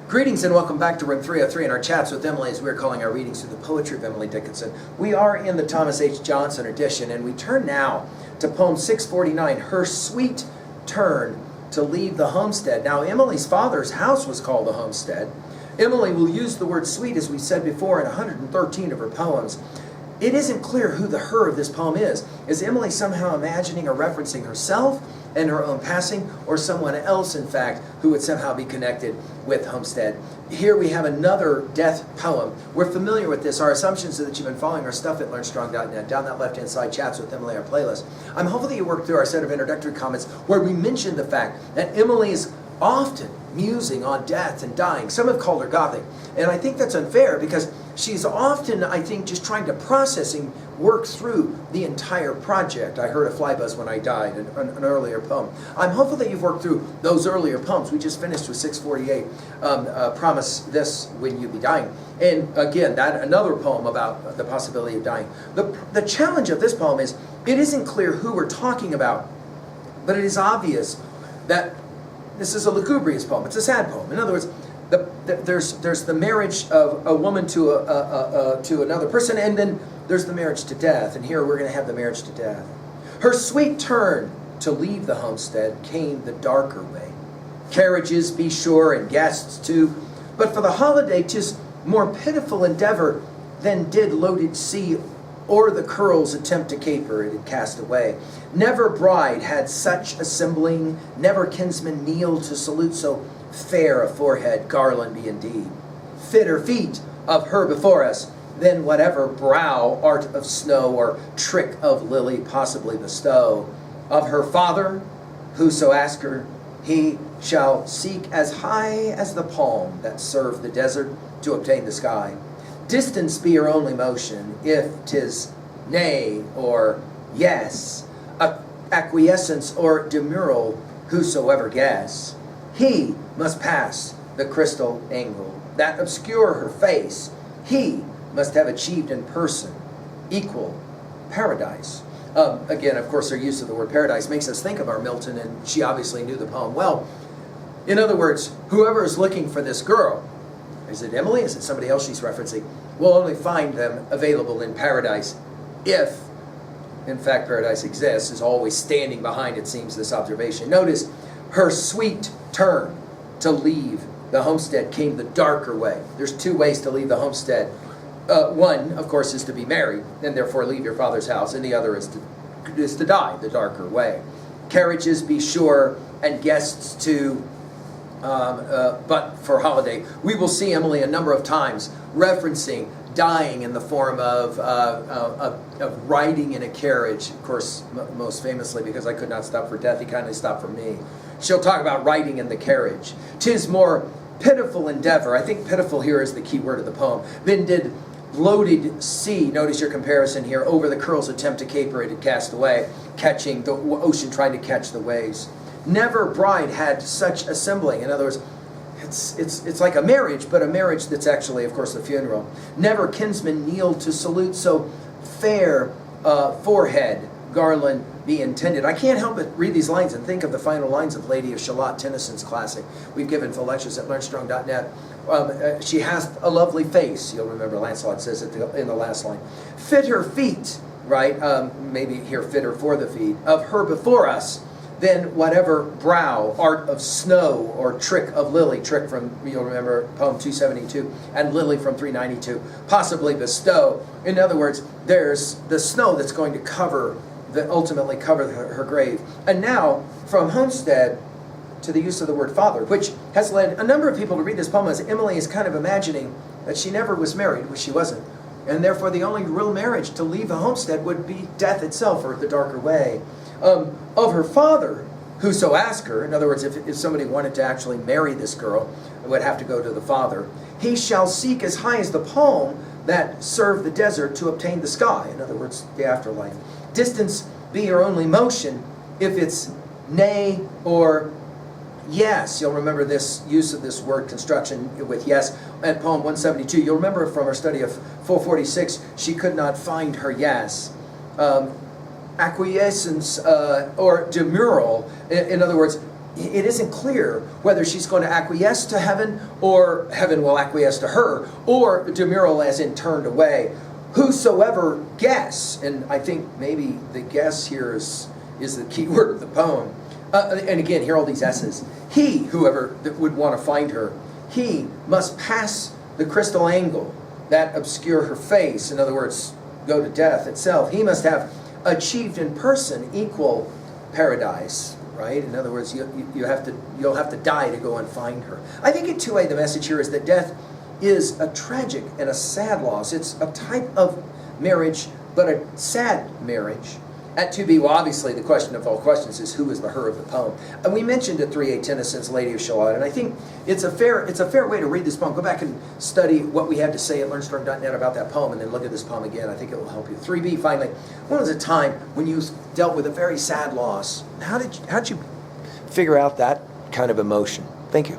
Greetings and welcome back to Room 303 in our chats with Emily as we're calling our readings through the poetry of Emily Dickinson. We are in the Thomas H. Johnson edition, and we turn now to poem 649, Her Sweet Turn to Leave the Homestead. Now, Emily's father's house was called the Homestead. Emily will use the word sweet, as we said before, in 113 of her poems. It isn't clear who the her of this poem is. Is Emily somehow imagining or referencing herself and her own passing, or someone else, in fact, who would somehow be connected with Homestead? Here we have another death poem. We're familiar with this. Our assumption is that you've been following our stuff at LearnStrong.net. Down that left-hand side, Chats with Emily, our playlist. I'm hopeful that you worked through our set of introductory comments where we mentioned the fact that Emily is often musing on death and dying. Some have called her Gothic, and I think that's unfair because she's often, I think, just trying to processing, work through the entire project. I heard a fly buzz when I died, an earlier poem. I'm hopeful that you've worked through those earlier poems. We just finished with 648, Promise This When You Be Dying. And again, that another poem about the possibility of dying. The challenge of this poem is, it isn't clear who we're talking about, but it is obvious that this is a lugubrious poem. It's a sad poem. In other words, there's the marriage of a woman to another person, and then there's the marriage to death. And here we're going to have the marriage to death. Her sweet turn to leave the homestead came the darker way. Carriages, be sure, and guests too. But for the holiday, 'tis more pitiful endeavor than did loaded sea or the curls attempt to caper it had cast away. Never bride had such assembling, never kinsman kneel to salute so fair a forehead, garland be indeed. Fitter feet of her before us than whatever brow art of snow or trick of lily possibly bestow. Of her father, whoso ask her, he shall seek as high as the palm that served the desert to obtain the sky. Distance be her only motion, if 'tis nay or yes, acquiescence or demurral, whosoever guess. He must pass the crystal angle that obscure her face. He must have achieved in person equal paradise. Again, of course, her use of the word paradise makes us think of our Milton, and she obviously knew the poem well. In other words, whoever is looking for this girl, is it Emily? Is it somebody else she's referencing? We'll only find them available in paradise if, in fact, paradise exists, is always standing behind, it seems, this observation. Notice, her sweet turn to leave the homestead came the darker way. There's two ways to leave the homestead. One, of course, is to be married, and therefore leave your father's house, and the other is to die, the darker way. Carriages, be sure, and guests too, but for holiday. We will see Emily a number of times referencing dying in the form of riding in a carriage. Of course, most famously, because I could not stop for death, he kindly stopped for me. She'll talk about riding in the carriage. 'Tis more pitiful endeavor, I think pitiful here is the key word of the poem, than did loaded sea, notice your comparison here, over the curls attempt to caper it had cast away, catching the ocean, trying to catch the waves. Never bride had such assembling. In other words, it's like a marriage, but a marriage that's actually, of course, a funeral. Never kinsman kneel to salute so fair forehead, garland be intended. I can't help but read these lines and think of the final lines of Lady of Shalott, Tennyson's classic. We've given full lectures at LearnStrong.net. She has a lovely face. You'll remember Lancelot says it in the last line. Fit her feet, right? Maybe here fitter for the feet, of her before us, then whatever brow, art of snow or trick of lily, trick from, you'll remember, poem 272, and lily from 392, possibly bestow. In other words, there's the snow that's going to cover, that ultimately cover her grave. And now, from homestead to the use of the word father, which has led a number of people to read this poem as Emily is kind of imagining that she never was married, which she wasn't. And therefore the only real marriage to leave a homestead would be death itself, or the darker way. Of her father, whoso ask her, in other words, if somebody wanted to actually marry this girl, it would have to go to the father. He shall seek as high as the palm that served the desert to obtain the sky. In other words, the afterlife. Distance be her only motion, if it's nay or yes. You'll remember this use of this word construction with yes at poem 172. You'll remember from our study of 446, she could not find her yes. Acquiescence or demurral, in other words, it isn't clear whether she's going to acquiesce to heaven or heaven will acquiesce to her, or demurral as in turned away. Whosoever guess, and I think maybe the guess here is the key word of the poem. And again, here are all these S's. He, whoever that would want to find her, he must pass the crystal angle that obscure her face. In other words, go to death itself. He must have achieved in person equal paradise. Right? In other words, you'll have to die to go and find her. I think in two-way the message here is that death is a tragic and a sad loss. It's a type of marriage, but a sad marriage. At 2b, well, obviously the question of all questions is who is the her of the poem. And we mentioned at 3a Tennyson's Lady of Shalott, and I think it's a fair way to read this poem. Go back and study what we had to say at learnstorm.net about that poem, and then look at this poem again. I think it will help you. 3b, finally, when was a time when you dealt with a very sad loss? How'd you figure out that kind of emotion? Thank you.